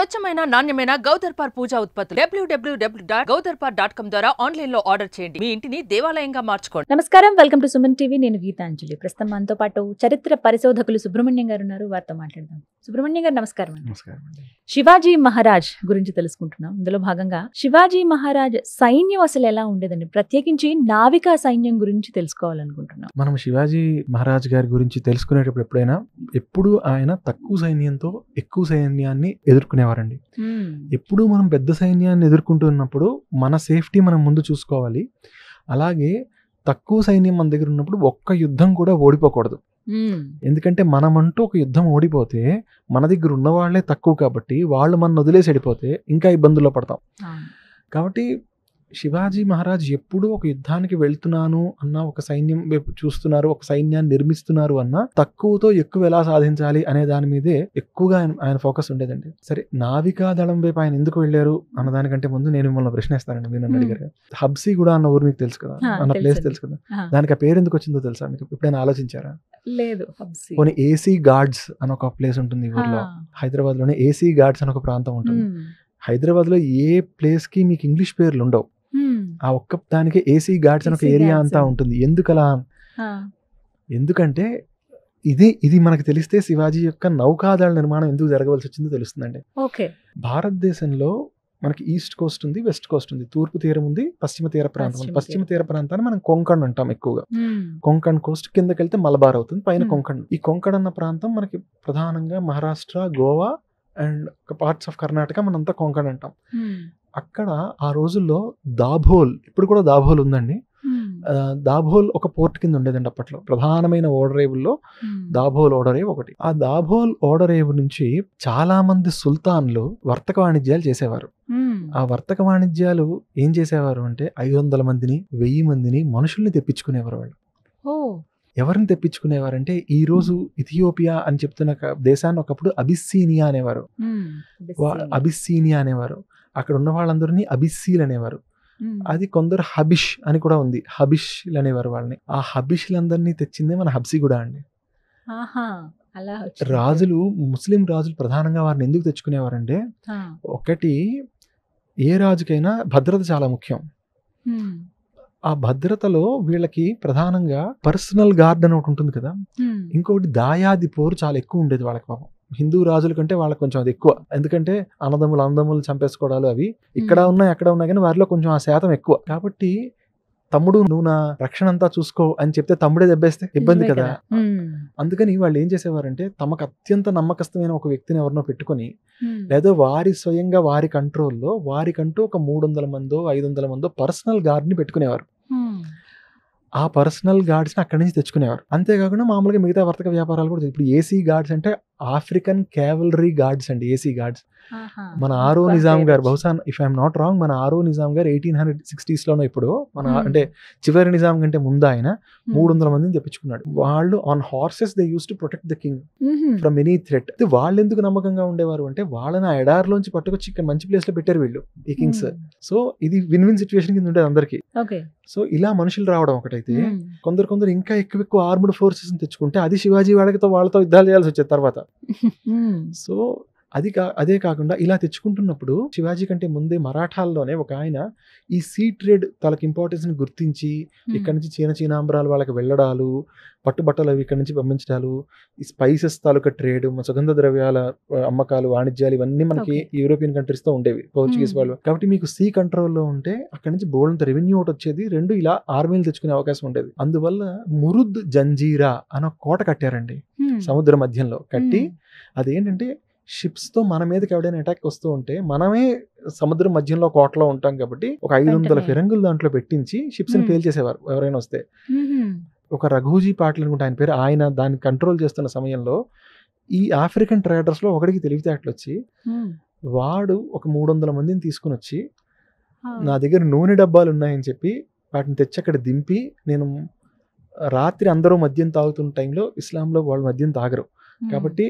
స్వచ్ఛమైన నాణ్యమైన గౌదర్పార్ పూజా ఉత్పత్తులు www.gaudarpar.com ద్వారా ఆన్లైన్ లో ఆర్డర్ చేయండి. మీ ఇంటిని దేవాలయంగా మార్చుకోండి. నమస్కారం, వెల్కమ్ టు సుమన్ టీవీ. నేను గీతాంజలి. ప్రస్తుతం మనతో పాటు చరిత్ర పరిశోధకులు సుబ్రహ్మణ్యం గారు ఉన్నారు. వారితో మాట్లాడదాం. సుబ్రహ్మణ్యం గారు నమస్కారం. శివాజీ మహారాజ్ గురించి తెలుసుకుంటున్నాం. ఇందులో భాగంగా శివాజీ మహారాజ్ సైన్యం అసలు ఎలా ఉండేదండి, ప్రత్యేకించి నావికా సైన్యం గురించి తెలుసుకోవాలనుకుంటున్నాం. మనం శివాజీ మహారాజ్ గారి గురించి తెలుసుకునేటప్పుడు ఎప్పుడు ఆయన తక్కువ సైన్యంతో ఎక్కువ సైన్యాన్ని ఎదుర్కొనేవారండి. ఎప్పుడు మనం పెద్ద సైన్యాన్ని ఎదుర్కొంటున్నప్పుడు మన సేఫ్టీ మనం ముందు చూసుకోవాలి. అలాగే తక్కువ సైన్యం మన దగ్గర ఉన్నప్పుడు ఒక్క యుద్ధం కూడా ఓడిపోకూడదు. ఎందుకంటే మనమంటూ ఒక యుద్ధం ఓడిపోతే మన దగ్గర ఉన్న వాళ్ళే తక్కువ కాబట్టి వాళ్ళు మన వదిలేసి వెళ్ళిపోతే ఇంకా ఇబ్బందుల్లో పడతాం. కాబట్టి శివాజీ మహారాజ్ ఎప్పుడు ఒక యుద్ధానికి వెళ్తున్నాను అన్న, ఒక సైన్యం వైపు చూస్తున్నారు, ఒక సైన్యాన్ని నిర్మిస్తున్నారు అన్న, తక్కువతో ఎక్కువ ఎలా సాధించాలి అనే దాని మీదే ఎక్కువగా ఆయన ఫోకస్ ఉండేదండి. సరే, నావికా దళం వైపు ఆయన ఎందుకు వెళ్ళారు అన్న దానికంటే ముందు నేను మిమ్మల్ని ప్రశ్నిస్తానండి. మీరు నన్ను అడిగారు, హబ్సీ కూడా అన్న ఊరు మీకు తెలుసు కదా, అన్న ప్లేస్ తెలుసు కదా, దానికి ఆ పేరు ఎందుకు వచ్చిందో తెలుసా మీకు? ఎప్పుడైనా ఆలోచించారా? లేదు. కొన్ని ఏసీ గార్డ్స్ అని ఒక ప్లేస్ ఉంటుంది ఈ ఊర్లో. హైదరాబాద్ లోనే ఏసీ గార్డ్స్ అని ఒక ప్రాంతం ఉంటుంది. హైదరాబాద్ లో ఏ ప్లేస్ కి మీకు ఇంగ్లీష్ పేర్లు ఉండవు. ఆ ఒక్క దానికి ఏసీ గార్డ్స్ అని ఒక ఏరియా అంతా ఉంటుంది. ఎందుకలా? ఎందుకంటే ఇది మనకు తెలిస్తే శివాజీ యొక్క నౌకాదళ నిర్మాణం ఎందుకు జరగవలసి వచ్చిందో తెలుస్తుందండి. భారతదేశంలో మనకి ఈస్ట్ కోస్ట్ ఉంది, వెస్ట్ కోస్ట్ ఉంది, తూర్పు తీరం ఉంది, పశ్చిమ తీర ప్రాంతం. పశ్చిమ తీర ప్రాంతాన్ని మనం కొంకణ్ అంటాం ఎక్కువగా. కొంకణ్ కోస్ట్ కిందకి వెళ్తే మలబార్ అవుతుంది, పైన కొంకణ్. ఈ కొంకణ్ అన్న ప్రాంతం మనకి ప్రధానంగా Maharashtra, Goa and parts of Karnataka మనంతా కొంకణ్ అంటాం. అక్కడ ఆ రోజుల్లో దాభోల్, ఇప్పుడు కూడా దాభోల్ ఉందండి. దాభోల్ ఒక పోర్ట్ కింద ఉండేదండి అప్పట్లో. ప్రధానమైన ఓడరేవుల్లో దాభోల్ ఓడరేవు ఒకటి. ఆ దాభోల్ ఓడరేవు నుంచి చాలా మంది సుల్తాన్లు వర్తక వాణిజ్యాలు చేసేవారు. ఆ వర్తక వాణిజ్యాలు ఏం చేసేవారు అంటే 500 మందిని 1000 మందిని మనుషుల్ని తెప్పించుకునేవారు వాళ్ళు. ఎవరిని తెప్పించుకునేవారంటే, ఈ రోజు ఇథియోపియా అని చెప్తున్న దేశాన్ని ఒకప్పుడు అబిస్సీనియా అనేవారు. అబిస్సీనియా అనేవారు. అక్కడ ఉన్న వాళ్ళందరినీ అబిస్సీలు అనేవారు. అది కొందరు హబిష్ అని కూడా ఉంది, హబిష్లు అనేవారు వాళ్ళని. ఆ హబిష్లందరినీ తెచ్చిందే మన హబ్సీగూడ అండి. రాజులు, ముస్లిం రాజులు ప్రధానంగా వారిని ఎందుకు తెచ్చుకునేవారంటే, ఒకటి, ఏ రాజుకైనా భద్రత చాలా ముఖ్యం. ఆ భద్రతలో వీళ్ళకి ప్రధానంగా పర్సనల్ గార్డ్ అని ఒకటి ఉంటుంది కదా, ఇంకొకటి దాయాది పోరు చాలా ఎక్కువ ఉండేది వాళ్ళకి. పాపం హిందూ రాజుల కంటే వాళ్ళకి కొంచెం అది ఎక్కువ. ఎందుకంటే అన్నదమ్ములు చంపేసుకోవడాలు అవి ఇక్కడ ఉన్నాయి, అక్కడ ఉన్నాయి, కానీ వారిలో కొంచెం ఆ శాతం ఎక్కువ. కాబట్టి తమ్ముడు, నువ్వు నా రక్షణ అంతా చూసుకో అని చెప్తే తమ్ముడే దెబ్బేస్తే ఇబ్బంది కదా. అందుకని వాళ్ళు ఏం చేసేవారంటే, తమకు అత్యంత నమ్మకస్తమైన ఒక వ్యక్తిని ఎవరినో పెట్టుకొని, లేదా వారి స్వయంగా వారి కంట్రోల్లో వారికంటూ ఒక 300 మందో 500 మందో పర్సనల్ గార్డ్ ని పెట్టుకునేవారు. ఆ పర్సనల్ గార్డ్స్ ని అక్కడి నుంచి తెచ్చుకునేవారు. అంతేకాకుండా మామూలుగా మిగతా వర్తక వ్యాపారాలు కూడా. ఇప్పుడు ఏసీ గార్డ్స్ అంటే ఆఫ్రికన్ క్యావలరీ గార్డ్స్ అండి. ఏసీ గార్డ్స్ మన ఆరో నిజాం గారు, బహుశా ఇఫ్ ఐఎమ్ నాట్ రాంగ్, మన ఆరో నిజాం గారు 1860s లోనో ఇప్పుడు మన అంటే చివరి నిజాం కంటే ముందు ఆయన 300 మందిని తెప్పించుకున్నాడు. వాళ్ళు on horses they use to protect the king from any threat. వాళ్ళు ఎందుకు నమ్మకంగా ఉండేవారు అంటే, వాళ్ళని ఆ ఎడార్లోంచి పట్టుకొచ్చి ఇక్కడ మంచి ప్లేస్ లో పెట్టారు వీళ్ళు, ఈ కింగ్స్. సో ఇది విన్ విన్ సిచ్యువేషన్ కింద ఉండేది అందరికి. సో ఇలా మనుషులు రావడం ఒకటైతే, కొందరు ఇంకా ఎక్కువ ఆర్మ్డ్ ఫోర్సెస్ తెచ్చుకుంటే అది శివాజీ వాళ్ళతో యుద్ధాలు చేయాల్సి వచ్చేది తర్వాత. సో అదే కాకుండా ఇలా తెచ్చుకుంటున్నప్పుడు శివాజీ కంటే ముందే మరాఠాల్లోనే ఒక ఆయన ఈ సీ ట్రేడ్ తనకి ఇంపార్టెన్స్ ని గుర్తించి ఇక్కడ నుంచి చీనాంబరాలు వాళ్ళకి వెళ్ళడాలు, పట్టుబట్టలు అవి ఇక్కడ నుంచి పంపించడాలు, ఈ స్పైసెస్ తాలూకా ట్రేడ్, సుగంధ ద్రవ్యాల అమ్మకాలు, వాణిజ్యాలు, ఇవన్నీ మనకి యూరోపియన్ కంట్రీస్ తో ఉండేవి, పోర్చుగీస్ వాళ్ళు. కాబట్టి మీకు సీ కంట్రోల్లో ఉంటే అక్కడ నుంచి బోల్డంత రెవెన్యూ ఒకటి వచ్చేది. రెండు ఇలా ఆర్మీలు తెచ్చుకునే అవకాశం ఉండేది. అందువల్ల మురుద్ జంజీరా అని ఒక కోట కట్టారండి సముద్ర మధ్యంలో. కట్టి అదేంటంటే, షిప్స్ తో మన మీదకి ఎవడైనా అటాక్ వస్తూ ఉంటే మనమే సముద్రం మధ్యంలో కోటలో ఉంటాం కాబట్టి ఒక 500 ఫిరంగులు దాంట్లో పెట్టించి షిప్స్ ని పేల్చేసేవారు ఎవరైనా వస్తే. ఒక రఘుజీ పాటిల్ అనుకుంటే ఆయన పేరు. ఆయన దాన్ని కంట్రోల్ చేస్తున్న సమయంలో ఈ ఆఫ్రికన్ ట్రేడర్స్ లో ఒకడికి తెలివితేటలు వచ్చి, వాడు ఒక 300 మందిని తీసుకుని వచ్చి, నా దగ్గర నూనె డబ్బాలు ఉన్నాయని చెప్పి వాటిని తెచ్చి అక్కడ దింపి, నేను రాత్రి అందరూ మద్యం తాగుతున్న టైంలో, ఇస్లాంలో వాళ్ళు మద్యం తాగరు కాబట్టి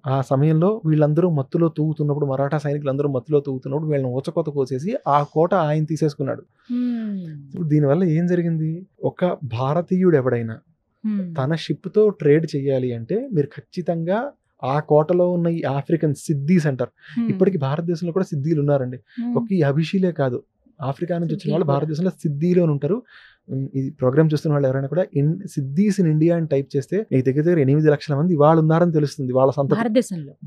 ఆ సమయంలో వీళ్ళందరూ మత్తులో తూగుతున్నప్పుడు, మరాఠా సైనికులందరూ మత్తులో తూగుతున్నప్పుడు వీళ్ళని ఊచకోత కోసేసి ఆ కోట ఆయన తీసేసుకున్నాడు. దీనివల్ల ఏం జరిగింది? ఒక భారతీయుడు ఎవడైనా తన షిప్ తో ట్రేడ్ చేయాలి అంటే మీరు ఖచ్చితంగా ఆ కోటలో ఉన్న ఈ ఆఫ్రికన్ సిద్దీస్ అంటారు. ఇప్పటికి భారతదేశంలో కూడా సిద్దీలు ఉన్నారండి. ఒక ఈ హబీషీలే కాదు, ఆఫ్రికా నుంచి వచ్చిన వాళ్ళు భారతదేశంలో సిద్దీలో ఉంటారు. ఈ ప్రోగ్రామ్ చూస్తున్న వాళ్ళు ఎవరైనా కూడా సిద్దీస్ ఇన్ ఇండియా అని టైప్ చేస్తే మీకు దగ్గర 8 లక్షల మంది వాళ్ళు ఉన్నారని తెలుస్తుంది. వాళ్ళ సంతతి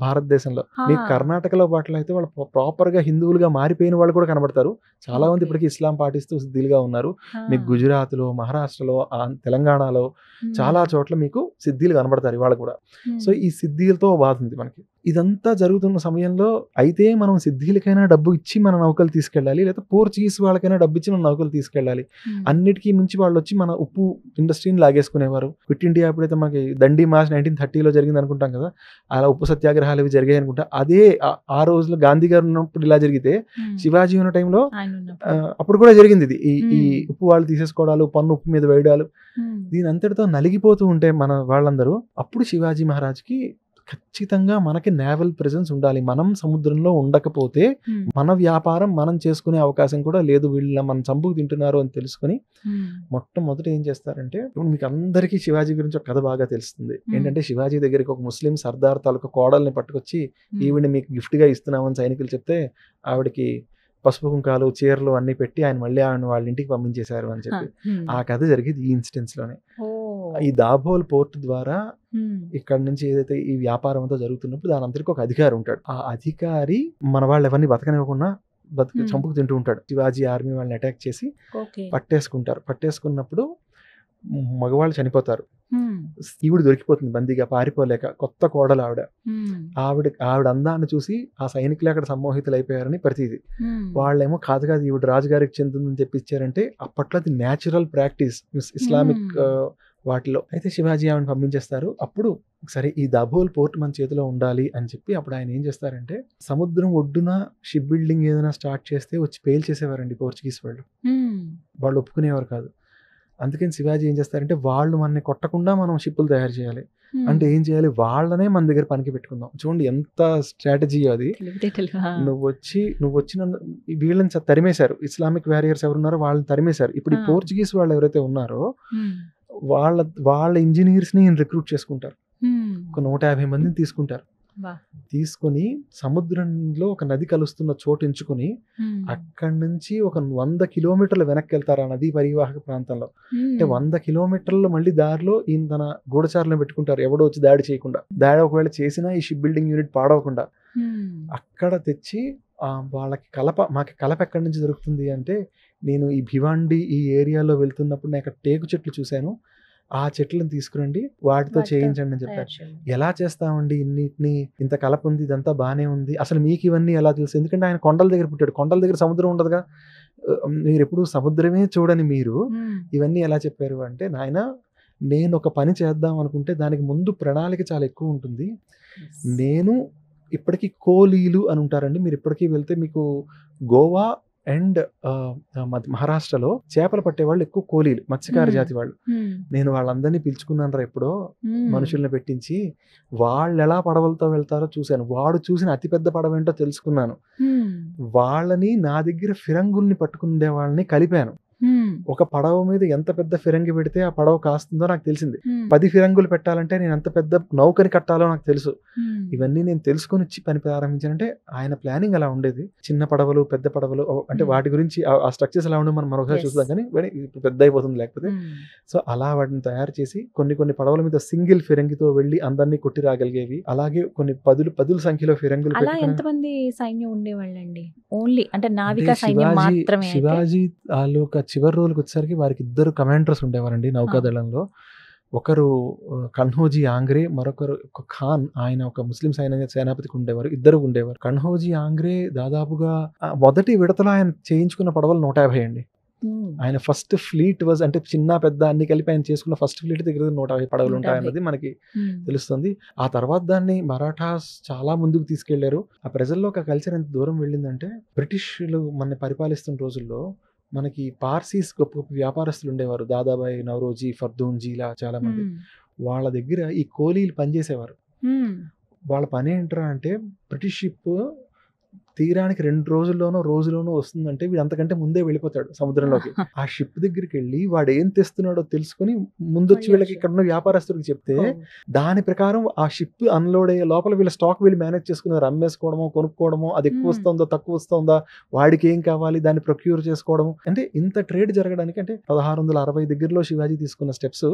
భారతదేశంలో. మీకు కర్ణాటకలో పాటలు అయితే వాళ్ళు ప్రాపర్ గా హిందువులుగా మారిపోయిన వాళ్ళు కూడా కనబడతారు. చాలా మంది ఇప్పటికీ ఇస్లాం పాటిస్తూ సిద్దీలుగా ఉన్నారు. మీకు గుజరాత్ లో, మహారాష్ట్రలో, తెలంగాణలో చాలా చోట్ల మీకు సిద్దీలు కనబడతారు ఇవాళ కూడా. సో ఈ సిద్దీలతో బాధ ఉంది మనకి. ఇదంతా జరుగుతున్న సమయంలో అయితే మనం సిద్దీలకైనా డబ్బు ఇచ్చి మన నౌకలు తీసుకెళ్ళాలి, లేదా పోర్చుగీస్ వాళ్ళకైనా డబ్బు ఇచ్చి మన నౌకలు తీసుకెళ్ళాలి. అన్నిటికీ మించి వాళ్ళు వచ్చి మన ఉప్పు ఇండస్ట్రీని లాగేసుకునేవారు. క్విట్ ఇండియా ఎప్పుడైతే మనకి దండి మార్చ్ 1930లో జరిగింది అనుకుంటాం కదా, అలా ఉప్పు సత్యాగ్రహాలు ఇవి జరిగాయి అనుకుంటా. అదే ఆ రోజులో గాంధీ గారు ఉన్నప్పుడు ఇలా జరిగితే, శివాజీ ఉన్న టైంలో అప్పుడు కూడా జరిగింది ఇది. ఈ ఉప్పు వాళ్ళు తీసేసుకోవడాలు, పన్ను ఉప్పు మీద వేయడాలు, దీని అంతటితో నలిగిపోతూ ఉంటే మన వాళ్ళందరూ, అప్పుడు శివాజీ మహారాజ్కి ఖచ్చితంగా మనకి నేవల్ ప్రెజెన్స్ ఉండాలి. మనం సముద్రంలో ఉండకపోతే మన వ్యాపారం మనం చేసుకునే అవకాశం కూడా లేదు, వీళ్ళ మనం చంపుకు తింటున్నారు అని తెలుసుకుని మొట్టమొదట ఏం చేస్తారంటే, ఇప్పుడు మీకు అందరికీ శివాజీ గురించి ఒక కథ బాగా తెలుస్తుంది. ఏంటంటే శివాజీ దగ్గరికి ఒక ముస్లిం సర్దార్ తాలూకా కోడల్ని పట్టుకొచ్చి ఈవిడ మీకు గిఫ్ట్ గా ఇస్తున్నామని సైనికులు చెప్తే, ఆవిడకి పసుపు కుంకాలు, చీరలు అన్ని పెట్టి ఆయన మళ్ళీ ఆవిడ వాళ్ళ ఇంటికి పంపించేశారు అని చెప్పి ఆ కథ జరిగేది ఈ ఇన్స్టెన్స్ లోనే. ఈ దాభోల్ పోర్ట్ ద్వారా ఇక్కడ నుంచి ఏదైతే ఈ వ్యాపారం అంతా జరుగుతున్నప్పుడు దాని అందరికీ ఒక అధికారి ఉంటాడు. ఆ అధికారి మన వాళ్ళు ఎవరిని బతకనివ్వకుండా చంపుకు తింటూ ఉంటాడు. శివాజీ ఆర్మీ వాళ్ళని అటాక్ చేసి పట్టేసుకుంటారు. పట్టేసుకున్నప్పుడు మగవాళ్ళు చనిపోతారు. ఈవిడ దొరికిపోతుంది బందీగా, పారిపోలేక. కొత్త కోడలు ఆవిడ అందాన్ని చూసి ఆ సైనికులు అక్కడ సమ్మోహితులు అయిపోయారని ప్రతీది. వాళ్ళేమో కాదు కాదు ఈవిడ రాజుగారికి చెందుతుందని చెప్పిచ్చారంటే, అప్పట్లో అది న్యాచురల్ ప్రాక్టీస్ ఇస్లామిక్ వాటిలో. అయితే శివాజీ ఆవిడని పంపించేస్తారు. అప్పుడు సరే ఈ దాభోల్ పోర్ట్ మన చేతిలో ఉండాలి అని చెప్పి అప్పుడు ఆయన ఏం చేస్తారంటే, సముద్రం ఒడ్డున షిప్ బిల్డింగ్ ఏదైనా స్టార్ట్ చేస్తే వచ్చి పేల్ చేసేవారండి పోర్చుగీస్ వాళ్ళు. వాళ్ళు ఒప్పుకునేవారు కాదు. అందుకని శివాజీ ఏం చేస్తారంటే, వాళ్ళు మనని కొట్టకుండా మనం షిప్పులు తయారు చేయాలి అంటే ఏం చేయాలి, వాళ్ళనే మన దగ్గర పనికి పెట్టుకుందాం. చూడండి ఎంత స్ట్రాటజీ అది. నువ్వు వచ్చి నన్ను వీళ్ళని తరిమేశారు. ఇస్లామిక్ వారియర్స్ ఎవరున్నారో వాళ్ళని తరిమేశారు. ఇప్పుడు ఈ పోర్చుగీస్ వాళ్ళు ఎవరైతే ఉన్నారో వాళ్ళ ఇంజనీర్స్ ని రిక్రూట్ చేసుకుంటారు. ఒక 150 మందిని తీసుకుంటారు. తీసుకుని సముద్రంలో ఒక నది కలుస్తున్న చోటు ఎంచుకుని అక్కడి నుంచి ఒక 100 కిలోమీటర్లు వెనక్కి వెళ్తారు ఆ నదీ పరివాహక ప్రాంతంలో. అంటే 100 కిలోమీటర్లు మళ్ళీ దారిలో ఈయన తన గూఢచారులను పెట్టుకుంటారు, ఎవడో వచ్చి దాడి చేయకుండా. దాడి ఒకవేళ చేసినా ఈ షిప్ బిల్డింగ్ యూనిట్ పాడవకుండా అక్కడ తెచ్చి వాళ్ళకి మాకు కలప ఎక్కడి నుంచి దొరుకుతుంది అంటే, నేను ఈ భివాండి ఈ ఏరియాలో వెళ్తున్నప్పుడు నేను అక్కడ టేకు చెట్లు చూశాను, ఆ చెట్లను తీసుకురండి వాటితో చేయించండి అని చెప్పారు. ఎలా చేస్తామండి ఇన్నిటిని, ఇంత కలప ఉంది, ఇదంతా బాగానే ఉంది, అసలు మీకు ఇవన్నీ ఎలా తెలుసు? ఎందుకంటే ఆయన కొండల దగ్గర పుట్టాడు, కొండల దగ్గర సముద్రం ఉండదుగా, మీరు ఎప్పుడు సముద్రమే చూడని మీరు ఇవన్నీ ఎలా చెప్పారు అంటే, నాయన నేను ఒక పని చేద్దాం అనుకుంటే దానికి ముందు ప్రణాళిక చాలా ఎక్కువ ఉంటుంది. నేను ఇప్పటికీ కోలీలు అని ఉంటారండి, మీరు ఇప్పటికీ వెళ్తే మీకు గోవా అండ్ మహారాష్ట్రలో చేపలు పట్టే వాళ్ళు ఎక్కువ కోలీలు, మత్స్యకార జాతి వాళ్ళు. నేను వాళ్ళందరినీ పిలుచుకున్నాను రా ఎప్పుడో, మనుషుల్ని పెట్టించి వాళ్ళు ఎలా పడవలతో వెళ్తారో చూశాను. వాడు చూసిన అతిపెద్ద పడవ ఏంటో తెలుసుకున్నాను. వాళ్ళని నా దగ్గర ఫిరంగుల్ని పట్టుకునే వాళ్ళని కలిపాను. ఒక పడవ మీద ఎంత పెద్ద ఫిరంగి పెడితే ఆ పడవ కాస్తుందో నాకు తెలిసింది. 10 ఫిరంగులు పెట్టాలంటే నేను ఎంత పెద్ద నౌకని కట్టాలో నాకు తెలుసు. ఇవన్నీ నేను తెలుసుకొని పని ప్రారంభించానంటే ఆయన ప్లానింగ్ అలా ఉండేది. చిన్న పడవలు, పెద్ద పడవలు, అంటే వాటి గురించి ఆ స్ట్రక్చర్స్ ఎలా ఉండవు మనం మరొకసారి చూద్దాం, కానీ ఇప్పుడు పెద్ద అయిపోతుంది లేకపోతే. సో అలా వాటిని తయారు చేసి కొన్ని పడవల మీద సింగిల్ ఫిరంగితో వెళ్లి అందరినీ కొట్టి రాగలిగేవి. అలాగే కొన్ని పదుల సంఖ్యలో ఫిరంగులు. ఎంతమంది సైన్యం ఉండేవాళ్ళండి? ఓన్లీ అంటే నావికా సైన్యం మాత్రమే. శివాజీ తాలూకా చివరి రోజులకు వచ్చేసరికి వారికి 2 కమాండర్స్ ఉండేవారండి నౌకాదళంలో. ఒకరు కన్హోజీ ఆంగ్రే, మరొకరు ఖాన్, ఆయన ఒక ముస్లిం సేనాపతికి ఉండేవారు. 2 ఉండేవారు. కన్హోజీ ఆంగ్రే దాదాపుగా మొదటి విడతలో ఆయన చేయించుకున్న పడవలు 150 అండి. ఆయన ఫస్ట్ ఫ్లీట్ వాజ్, అంటే చిన్న పెద్ద అన్ని కలిపి ఆయన చేసుకున్న ఫస్ట్ ఫ్లీట్ దగ్గర 150 పడవలు ఉంటాయన్నది మనకి తెలుస్తుంది. ఆ తర్వాత దాన్ని మరాఠాస్ చాలా ముందుకు తీసుకెళ్లారు. ఆ ప్రజల్లో ఒక కల్చర్ ఎంత దూరం వెళ్ళిందంటే, బ్రిటిష్లు మనని పరిపాలిస్తున్న రోజుల్లో మనకి పార్సీస్ గొప్ప గొప్ప వ్యాపారస్తులు ఉండేవారు, దాదాబాయి నవరోజీ, ఫర్దూన్జీ, ఇలా చాలా మంది. వాళ్ళ దగ్గర ఈ కోలీలు పనిచేసేవారు. వాళ్ళ పని ఏంట్రా అంటే, బ్రిటిష్ షిప్ తీరానికి 2 రోజుల్లోనో వస్తుందంటే వీడు అంతకంటే ముందే వెళ్ళిపోతాడు సముద్రంలోకి. ఆ షిప్ దగ్గరికి వెళ్ళి వాడు ఏం తెస్తున్నాడో తెలుసుకుని ముందొచ్చి వీళ్ళకి ఇక్కడ ఉన్న వ్యాపారస్తుడికి చెప్తే దాని ప్రకారం ఆ షిప్ అన్లోడ్ అయ్యే లోపల వీళ్ళ స్టాక్ వీళ్ళు మేనేజ్ చేసుకున్నారు. అమ్మేసుకోవడమో కొనుక్కోవడమో, అది ఎక్కువ వస్తుందా తక్కువ వస్తుందా, వాడికి ఏం కావాలి దాన్ని ప్రొక్యూర్ చేసుకోవడం. అంటే ఇంత ట్రేడ్ జరగడానికి అంటే 1660 దగ్గరలో శివాజీ తీసుకున్న స్టెప్స్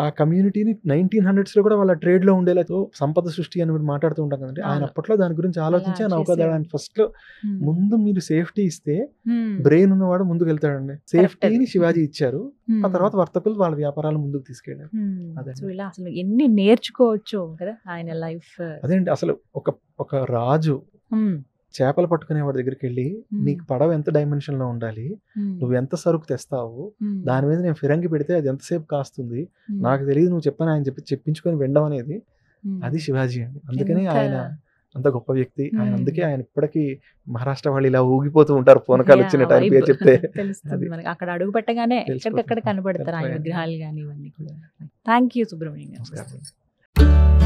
ఆ కమ్యూనిటీని 1900s లో కూడా వాళ్ళ ట్రేడ్ లో ఉండేలా సంపద సృష్టి అని మాట్లాడుతూ ఉంటాం కదండి. ఆయన అప్పట్లో దాని గురించి ఆలోచించి నౌకాదళానికి ఫస్ట్ లో ముందు మీరు సేఫ్టీ ఇస్తే బ్రెయిన్ ఉన్నవాడు ముందుకు వెళ్తాడండి. సేఫ్టీని శివాజీ ఇచ్చారు. ఆ తర్వాత వర్తకులు వాళ్ళ వ్యాపారాలు ముందుకు తీసుకెళ్ళారు. ఇలా అసలు ఎన్ని నేర్చుకోవచ్చు కదా ఆయన లైఫ్. అదేంటి అసలు ఒక రాజు చేపలు పట్టుకునే వాడి దగ్గరికి వెళ్ళి నీకు పడవ ఎంత డైమెన్షన్ లో ఉండాలి, నువ్వు ఎంత సరుకు తెస్తావు, దాని మీద నేను ఫిరంగి పెడితే అది ఎంతసేపు కాస్తుంది నాకు తెలియదు, నువ్వు చెప్పని ఆయన చెప్పించుకొని వినడం అనేది అది శివాజీ అండి. అందుకని ఆయన అంత గొప్ప వ్యక్తి. ఆయన అందుకే ఆయన ఇప్పటికీ మహారాష్ట్ర వాళ్ళు ఇలా ఊగిపోతూ ఉంటారు పూనకాలు వచ్చినట్టు ఆయన పేరు చెప్తే. అక్కడ అడుగు పెట్టగానే ఎక్కడికక్కడ కనబడతారు ఆయన విగ్రహాలు కానీ ఇవన్నీ కూడా. థ్యాంక్ యూ సుబ్రహ్మణ్యం గారు.